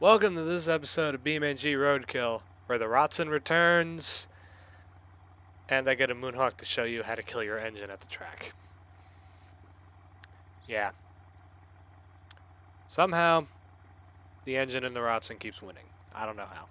Welcome to this episode of BeamNG Roadkill, where the Rotson returns, and I get a Moonhawk to show you how to kill your engine at the track. Yeah. Somehow, the engine in the Rotson keeps winning. I don't know how.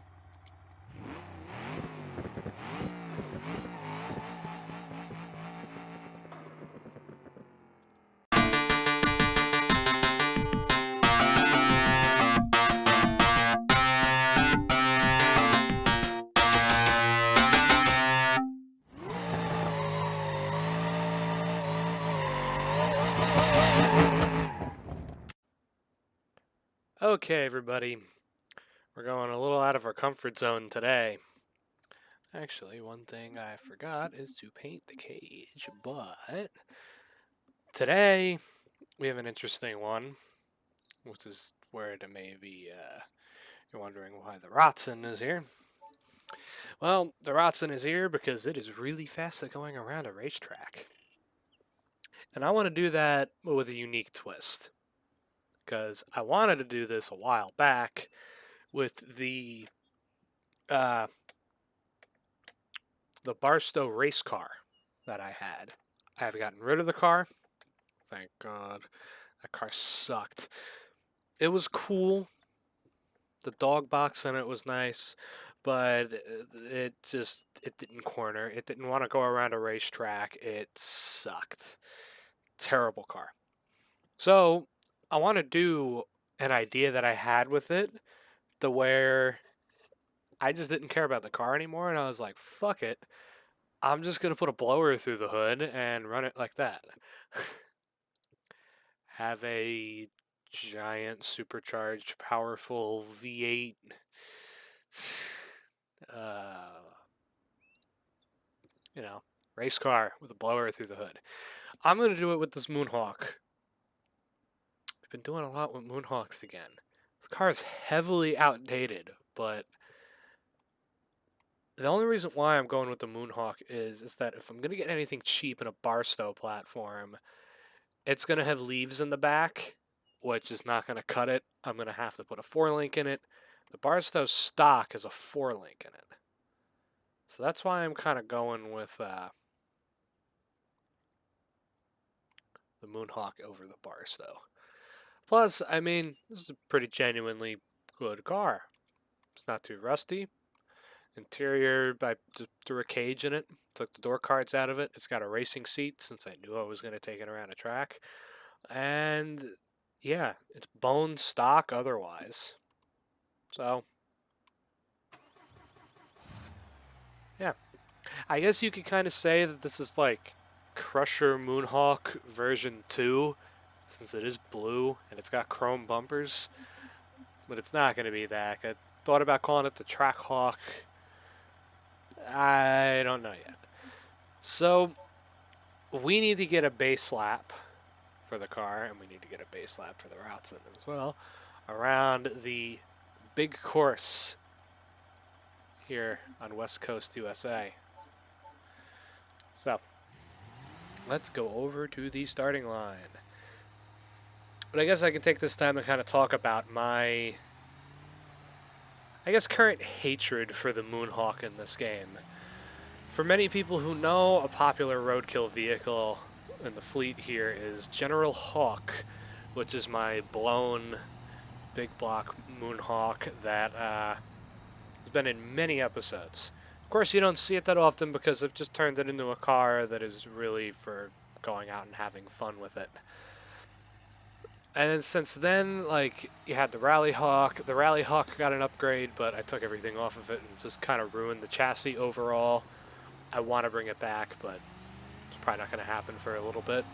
Okay, everybody. We're going a little out of our comfort zone today. Actually, one thing I forgot is to paint the cage, but today we have an interesting one, which is where it may be, you're wondering why the Rotson is here. Well, the Rotson is here because it is really fast at going around a racetrack. And I want to do that with a unique twist. Because I wanted to do this a while back with the Barstow race car that I had. I have gotten rid of the car. Thank God. That car sucked. It was cool. The dog box in it was nice, but it didn't corner. It didn't want to go around a racetrack. It sucked. Terrible car. So I want to do an idea that I had with it, to where I just didn't care about the car anymore, and I was like, fuck it. I'm just going to put a blower through the hood and run it like that. Have a giant, supercharged, powerful V8 race car with a blower through the hood. I'm going to do it with this Moonhawk. I've been doing a lot with Moonhawks again. This car is heavily outdated, but the only reason why I'm going with the Moonhawk is that if I'm going to get anything cheap in a Barstow platform, it's going to have leaves in the back, which is not going to cut it. I'm going to have to put a 4-link in it. The Barstow stock is a 4-link in it. So that's why I'm kind of going with the Moonhawk over the Barstow. Plus, I mean, this is a pretty genuinely good car. It's not too rusty. Interior, I threw a cage in it. Took the door cards out of it. It's got a racing seat since I knew I was going to take it around a track. And yeah, it's bone stock otherwise. So, yeah. I guess you could kind of say that this is like Crusher Moonhawk version 2, since it is blue and it's got chrome bumpers. But it's not going to be that. I thought about calling it the Track Hawk. I don't know yet. So, we need to get a base lap for the car, and we need to get a base lap for the Rotson as well, around the big course here on West Coast, USA. So, let's go over to the starting line. But I guess I can take this time to kind of talk about my, current hatred for the Moonhawk in this game. For many people who know, a popular roadkill vehicle in the fleet here is General Hawk, which is my blown big block Moonhawk that has been in many episodes. Of course, you don't see it that often because I've just turned it into a car that is really for going out and having fun with it. And then since then, like, you had the Rally Hawk. The Rally Hawk got an upgrade, but I took everything off of it and just kind of ruined the chassis overall. I want to bring it back, but it's probably not going to happen for a little bit.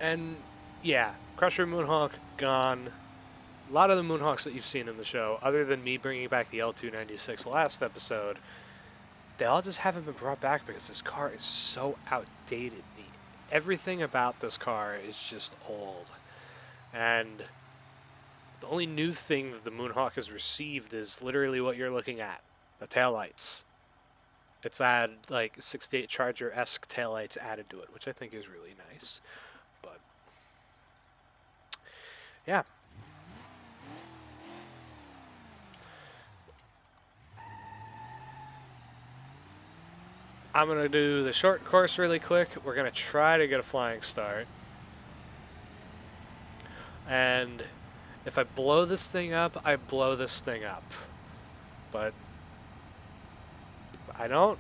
And yeah, Crusher Moonhawk, gone. A lot of the Moonhawks that you've seen in the show, other than me bringing back the L296 last episode, they all just haven't been brought back because this car is so outdated. Everything about this car is just old. And the only new thing that the Moonhawk has received is literally what you're looking at, the taillights. It's added like 68 Charger-esque taillights added to it, which I think is really nice. But yeah. I'm going to do the short course really quick. We're going to try to get a flying start. And if I blow this thing up, I blow this thing up. But if I don't,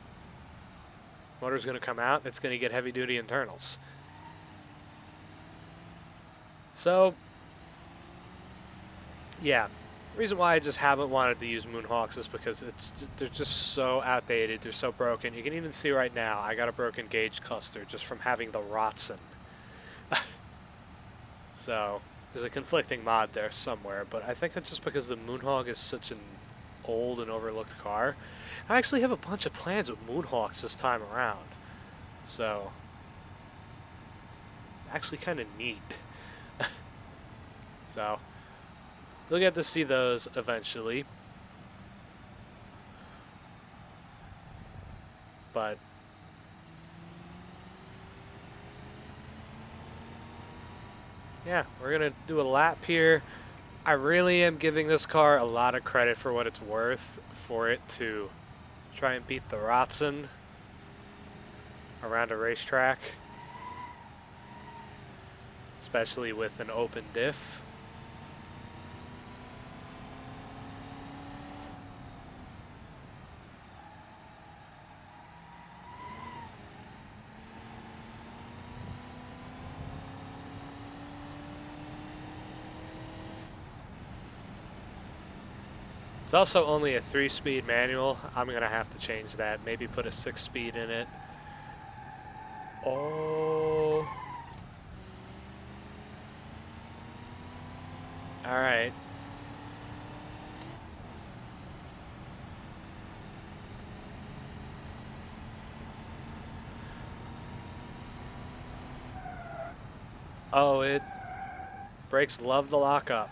motor's going to come out. It's going to get heavy-duty internals. So, yeah. The reason why I just haven't wanted to use Moonhawks is because they're just so outdated. They're so broken. You can even see right now I got a broken gauge cluster just from having the Rotson. So there's a conflicting mod there somewhere, but I think that's just because the Moonhawk is such an old and overlooked car. I actually have a bunch of plans with Moonhawks this time around. So actually kind of neat. So we'll get to see those eventually. But yeah, we're gonna do a lap here. I really am giving this car a lot of credit for what it's worth for it to try and beat the Rotson around a racetrack, especially with an open diff. It's also only a 3-speed manual. I'm going to have to change that. Maybe put a 6-speed in it. Oh. Alright. Oh, it brakes love the lockup.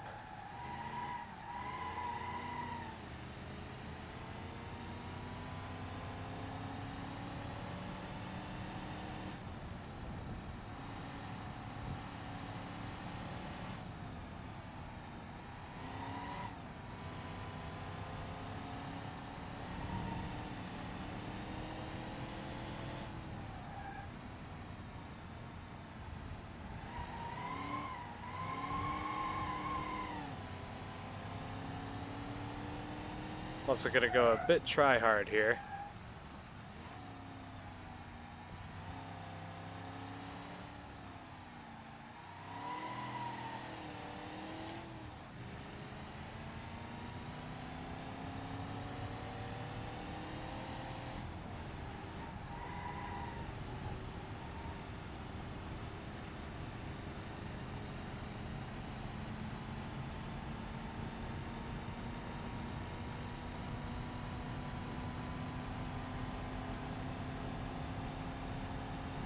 Also gonna go a bit try hard here.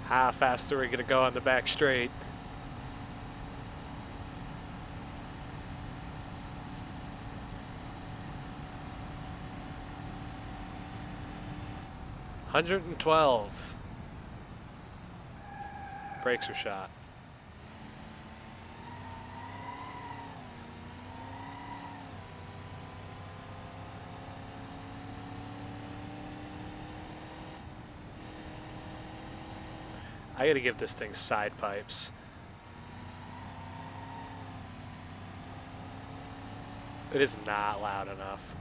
How fast are we gonna go on the back straight? $112. Brakes are shot. I gotta give this thing side pipes. It is not loud enough.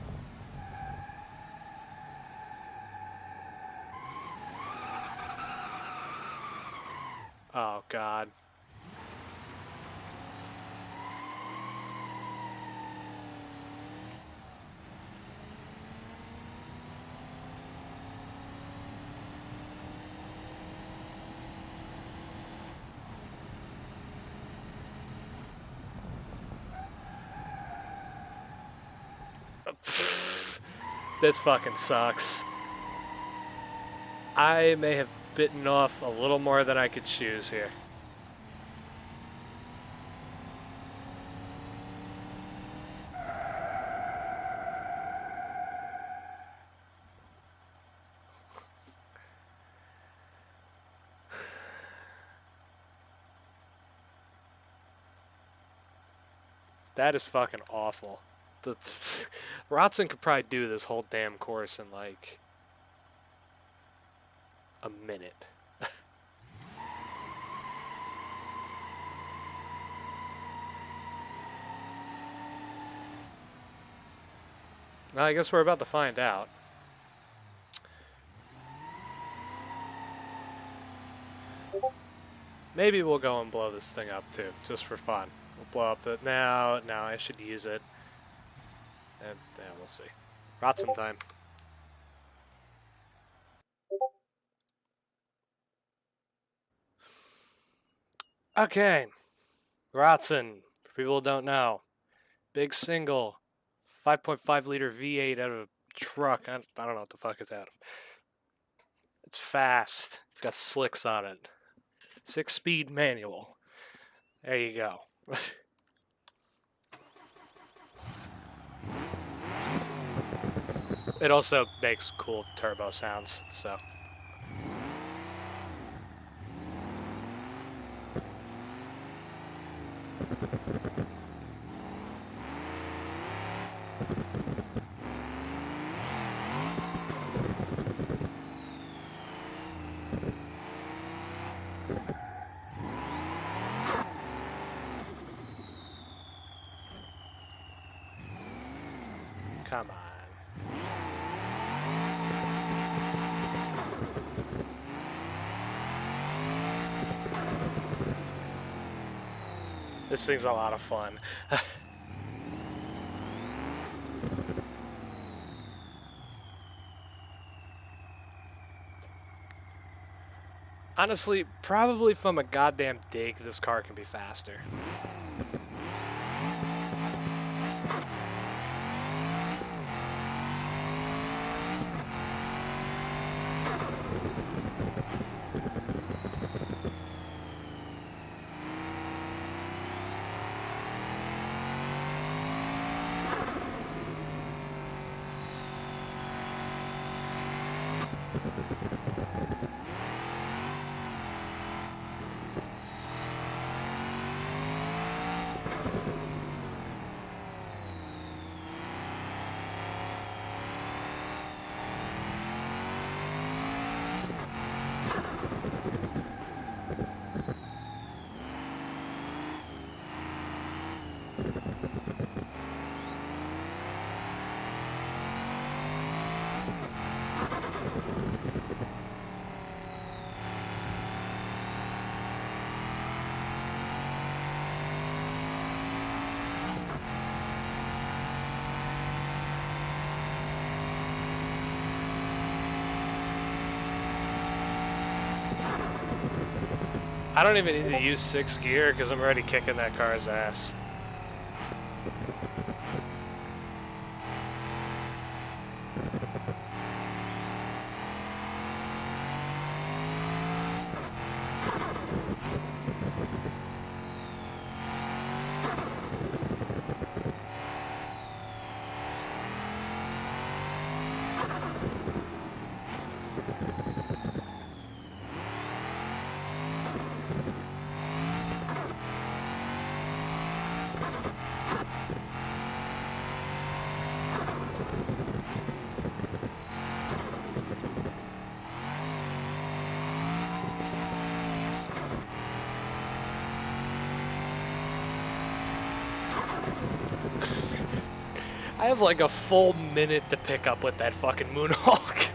Oh, God. This fucking sucks. I may have bitten off a little more than I could chew here. That is fucking awful. Rotson could probably do this whole damn course in like a minute. Well, I guess we're about to find out. Maybe we'll go and blow this thing up too, just for fun. We'll blow up the... No, I should use it. And yeah, we'll see. Rotson time. Okay. Rotson, for people who don't know. Big single. 5.5 liter V8 out of a truck. I don't know what the fuck it's out of. It's fast. It's got slicks on it. 6-speed manual. There you go. It also makes cool turbo sounds, so. Come on. This thing's a lot of fun. Honestly, probably from a goddamn dig, this car can be faster. I don't even need to use 6th gear because I'm already kicking that car's ass. I have like a full minute to pick up with that fucking Moonhawk.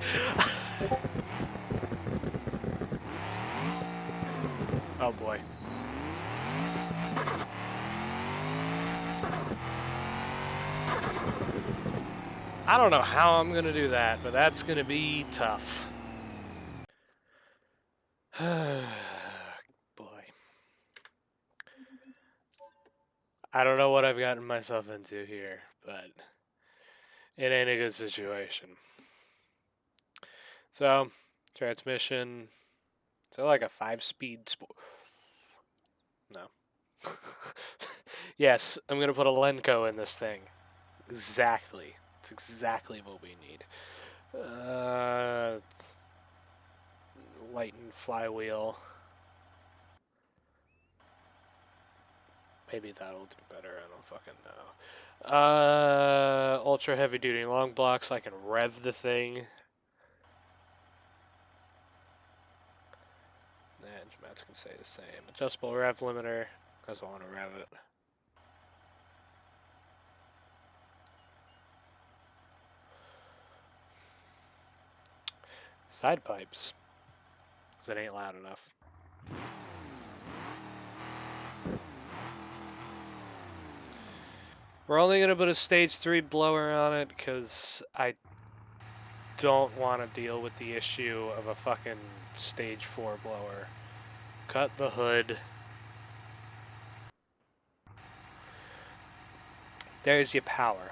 Oh boy. I don't know how I'm gonna do that, but that's gonna be tough. Boy. I don't know what I've gotten myself into here, but it ain't a good situation. So, transmission. So like a 5-speed sport. No. Yes, I'm gonna put a Lenco in this thing. Exactly. It's exactly what we need. Lighten flywheel. Maybe that'll do better. I don't fucking know. Ultra heavy duty long blocks. I can rev the thing. That's going to say the same. Adjustable rev limiter. Doesn't want to rev it. Side pipes. Because it ain't loud enough. We're only going to put a stage 3 blower on it because I don't want to deal with the issue of a fucking stage 4 blower. Cut the hood. There's your power.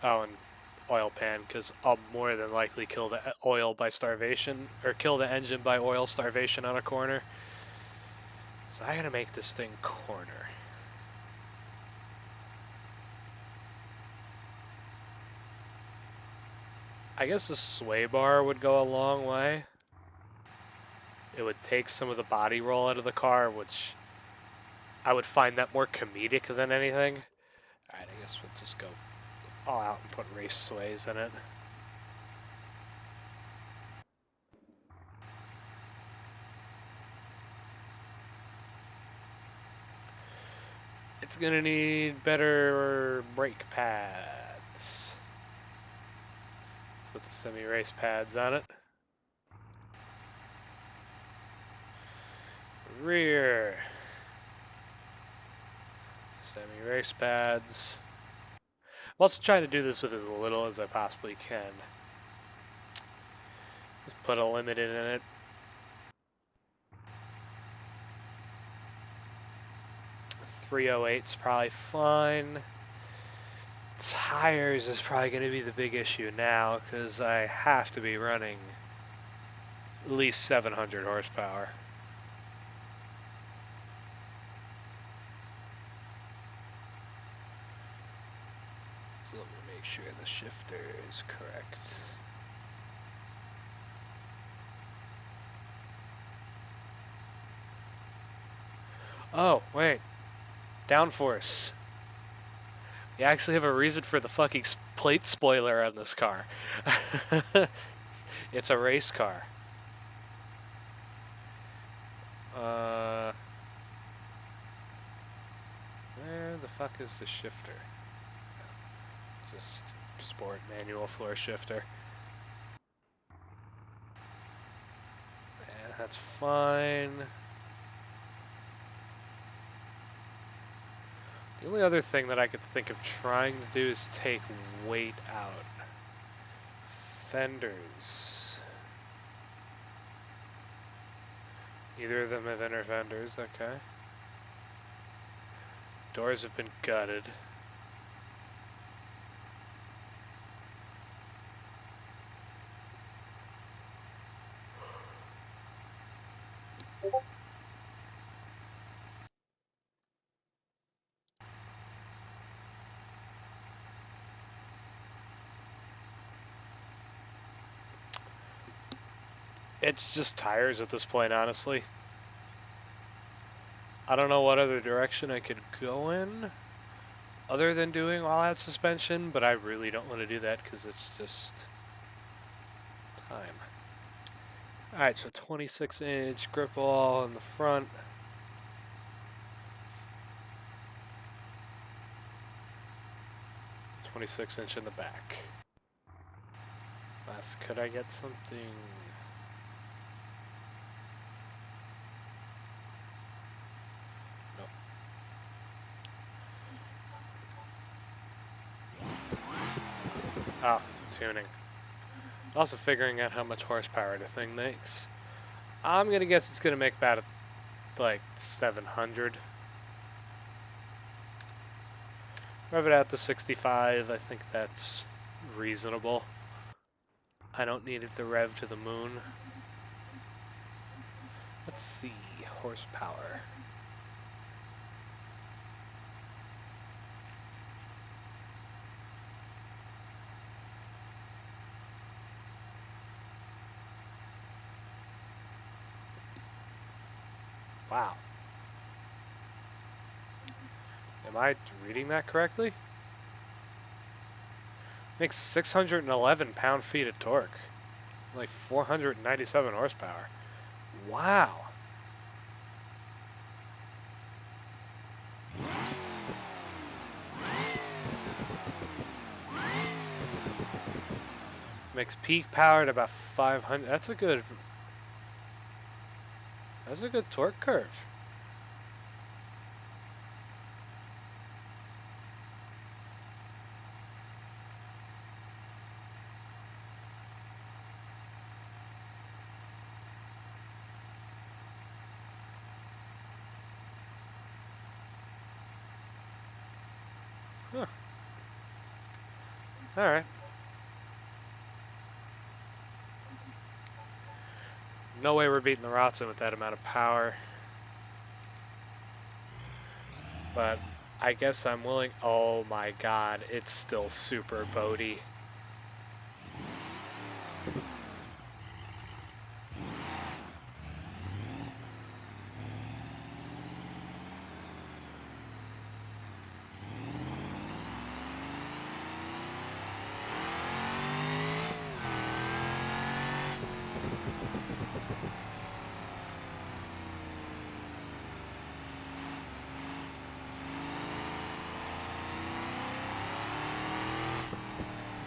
Oh, and oil pan, because I'll more than likely kill the oil by starvation, or kill the engine by oil starvation on a corner. So I gotta make this thing corner. I guess a sway bar would go a long way. It would take some of the body roll out of the car, which I would find that more comedic than anything. Alright, I guess we'll just go all out and put race sways in it. It's gonna need better brake pads. Let's put the semi-race pads on it. Rear. Semi-race pads. I'm also trying to do this with as little as I possibly can. Just put a limit in it. .308's probably fine. Tires is probably going to be the big issue now because I have to be running at least 700 horsepower. So let me make sure the shifter is correct. Oh, wait. Downforce. You actually have a reason for the fucking plate spoiler on this car. It's a race car. Where the fuck is the shifter? Just sport manual floor shifter. Yeah, that's fine. The only other thing that I could think of trying to do is take weight out. Fenders. Neither of them have inner fenders, okay. Doors have been gutted. It's just tires at this point, honestly. I don't know what other direction I could go in other than doing all-out suspension, but I really don't want to do that because it's just time. Alright, so 26-inch grip ball in the front. .26-inch in the back. Last, could I get something? No. Oh, tuning. Also figuring out how much horsepower the thing makes. I'm gonna guess it's gonna make about like 700. Rev it out to 65. I think that's reasonable. I don't need it to rev to the moon. Let's see, horsepower. Wow. Am I reading that correctly? Makes 611 pound-feet of torque. Like 497 horsepower. Wow. Makes peak power at about 500. That's a good torque curve. Huh. All right. No way we're beating the Rotson with that amount of power. But I guess I'm willing. Oh my god, it's still super boaty.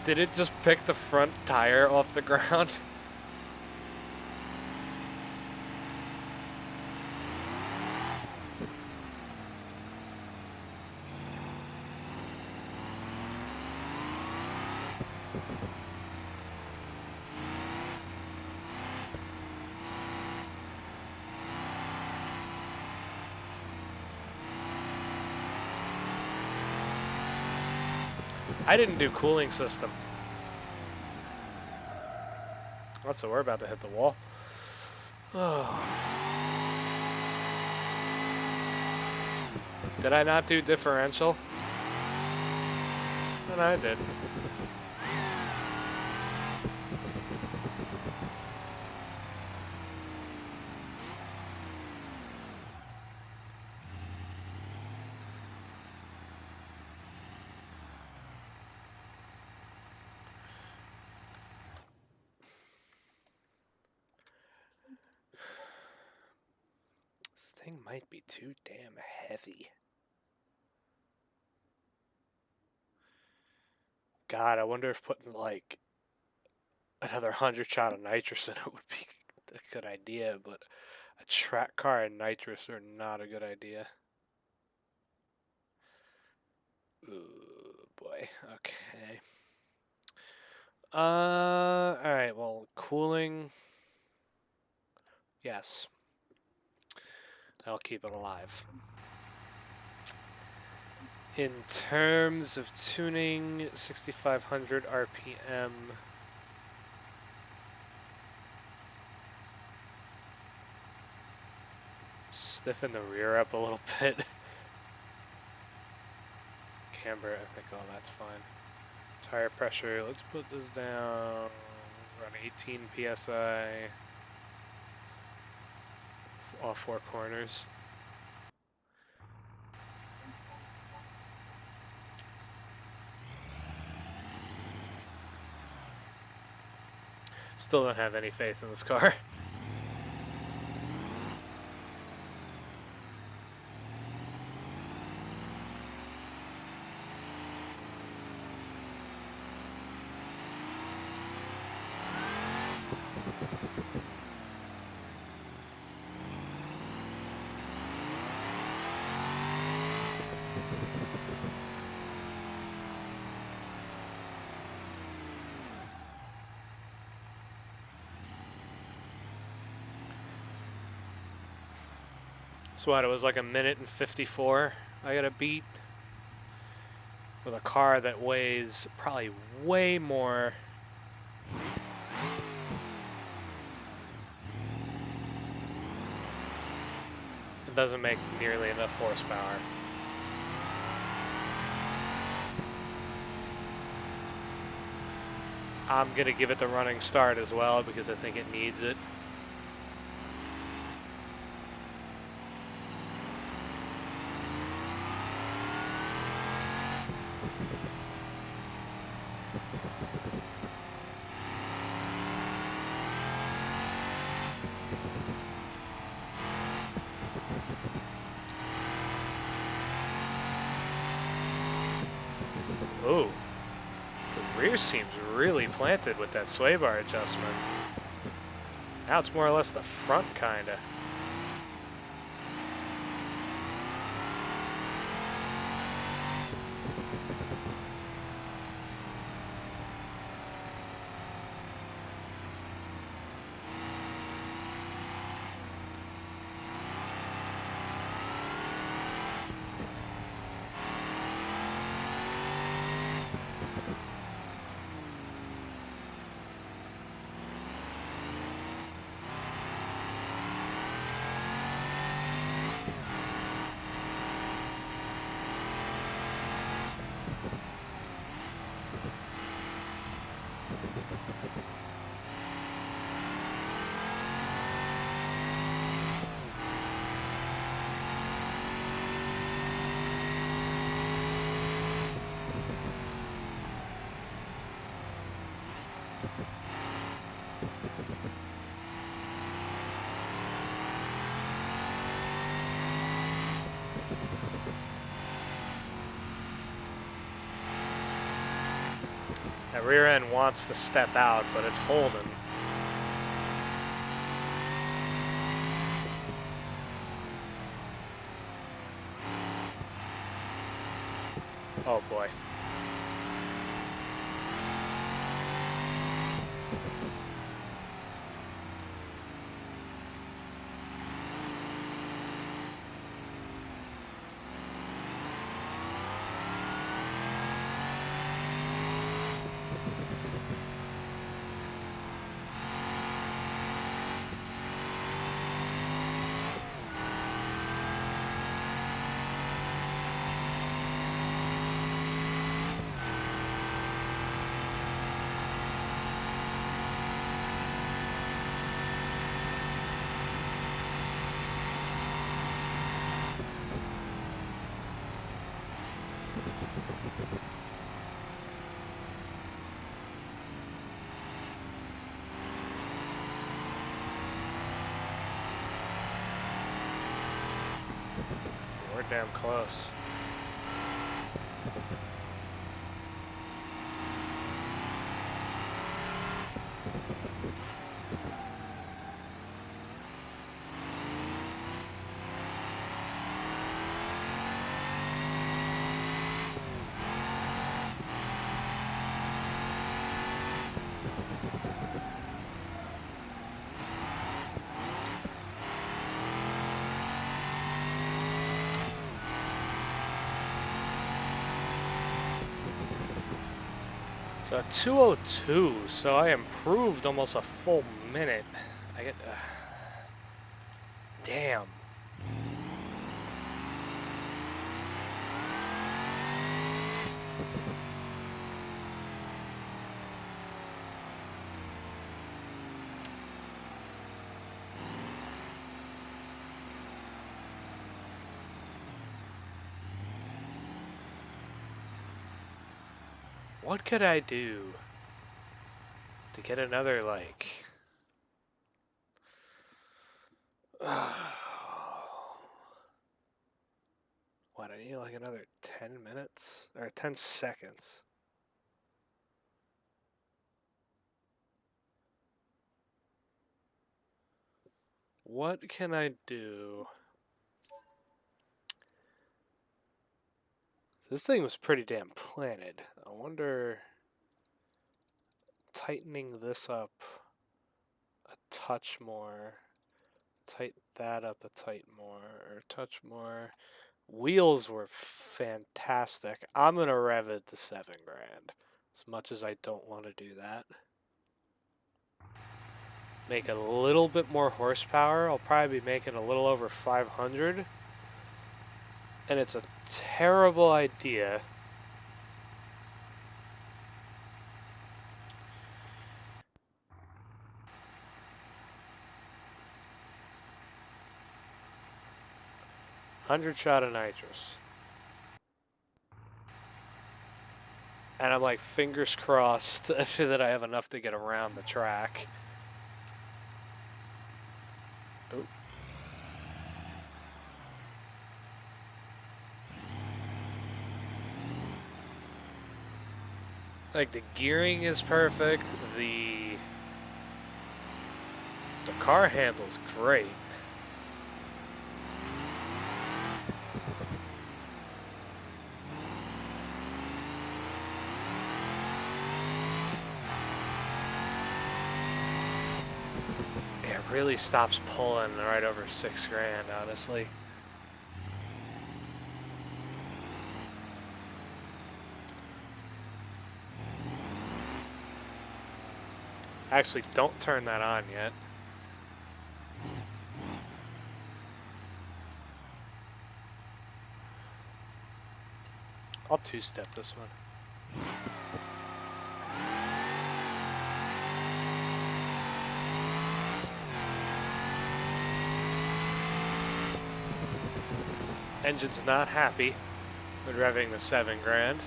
Did it just pick the front tire off the ground? I didn't do cooling system. Oh, so we're about to hit the wall. Oh. Did I not do differential? No, I did. This thing might be too damn heavy. God, I wonder if putting like another 100 shot of nitrous in it would be a good idea, but a track car and nitrous are not a good idea. Ooh, boy. Okay. Alright, well, cooling. Yes. That'll keep it alive. In terms of tuning, 6,500 RPM. Stiffen the rear up a little bit. Camber, I think, oh, that's fine. Tire pressure, let's put this down. Run 18 PSI. All four corners. Still don't have any faith in this car. So what, it was like 1:54 I gotta beat with a car that weighs probably way more. It doesn't make nearly enough horsepower. I'm gonna give it the running start as well because I think it needs it. Oh, the rear seems really planted with that sway bar adjustment. Now it's more or less the front, kinda. That rear end wants to step out, but it's holding. Oh boy. We're damn close. So 2:02, so I improved almost a full minute. I get, damn. What could I do to get another, like... What, I need like another 10 minutes? Or 10 seconds. What can I do? This thing was pretty damn planted. I wonder... Tightening this up a touch more. Tighten that up a tight more. Or a touch more. Wheels were fantastic. I'm going to rev it to 7 grand. As much as I don't want to do that. Make a little bit more horsepower. I'll probably be making a little over 500. And it's a terrible idea. $100 of nitrous. And I'm like fingers crossed that I have enough to get around the track. Oh. Like, the gearing is perfect, the car handles great. It really stops pulling right over 6 grand, honestly. Actually, don't turn that on yet. I'll two-step this one. Engine's not happy with revving the 7 grand,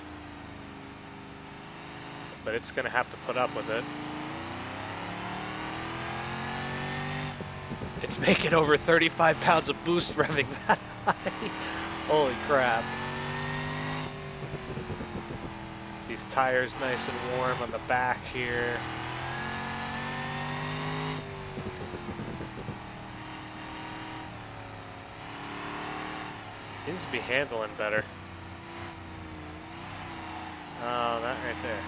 but it's gonna have to put up with it. It's making over 35 pounds of boost revving that high. Holy crap. These tires nice and warm on the back here. Seems to be handling better. Oh, that right there.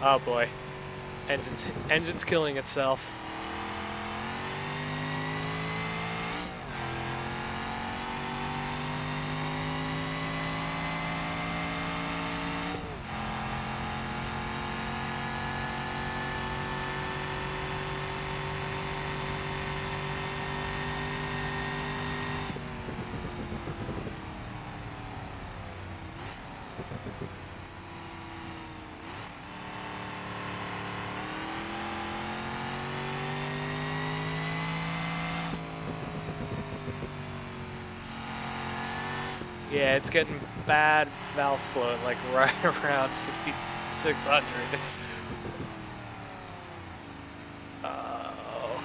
Oh boy, engine's killing itself. Yeah, it's getting bad valve flow, like right around 6,600. Oh.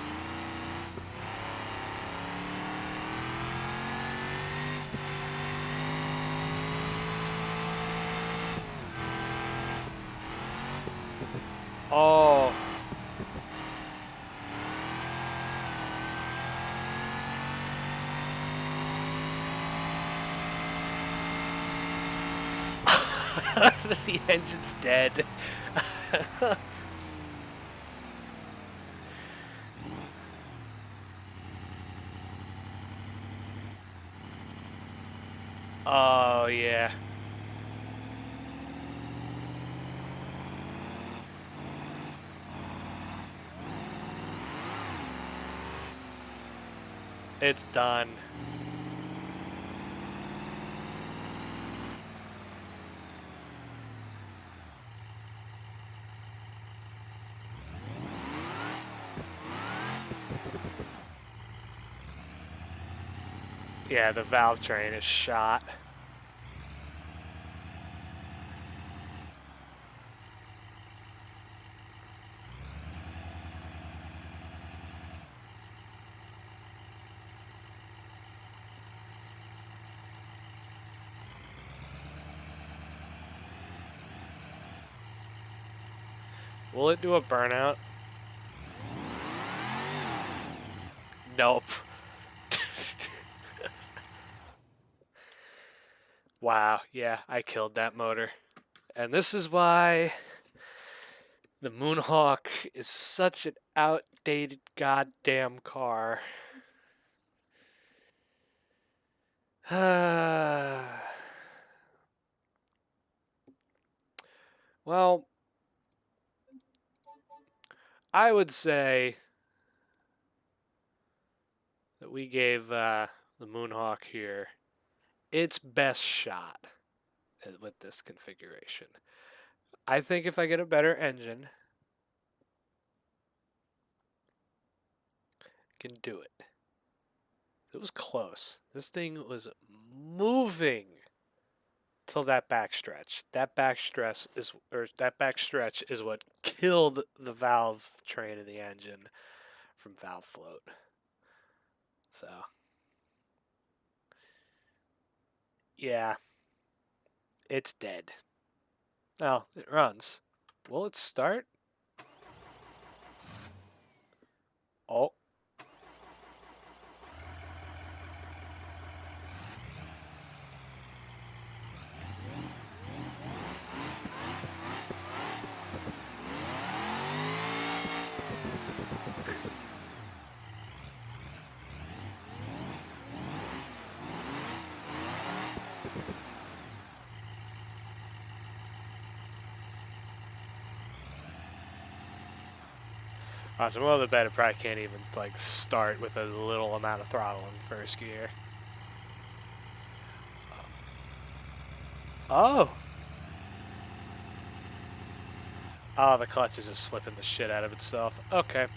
Oh. The engine's dead. Oh, yeah. It's done. Yeah, the valve train is shot. Will it do a burnout? Nope. Wow, yeah, I killed that motor. And this is why the Moonhawk is such an outdated goddamn car. Well, I would say that we gave the Moonhawk here its best shot with this configuration. I think if I get a better engine, I can do it. It was close. This thing was moving till that backstretch. That backstretch is what killed the valve train in the engine from valve float. So yeah, it's dead. Oh, it runs. Will it start? Oh. Awesome. Well, the bet probably can't even like start with a little amount of throttle in first gear. Oh. Oh, the clutch is just slipping the shit out of itself. Okay.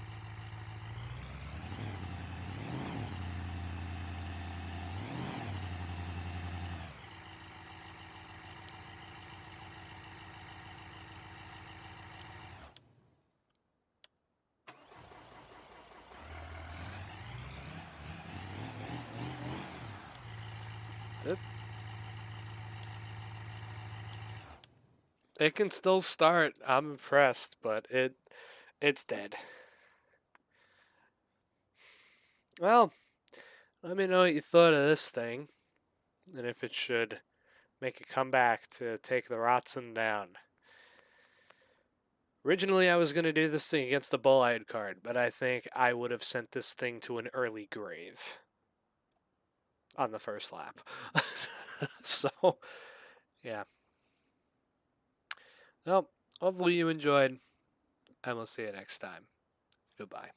It can still start. I'm impressed, but it's dead. Well, let me know what you thought of this thing, and if it should make a comeback to take the Rotson down. Originally, I was going to do this thing against the Bullite card, but I think I would have sent this thing to an early grave on the first lap. So, yeah. Well, hopefully you enjoyed, and we'll see you next time. Goodbye.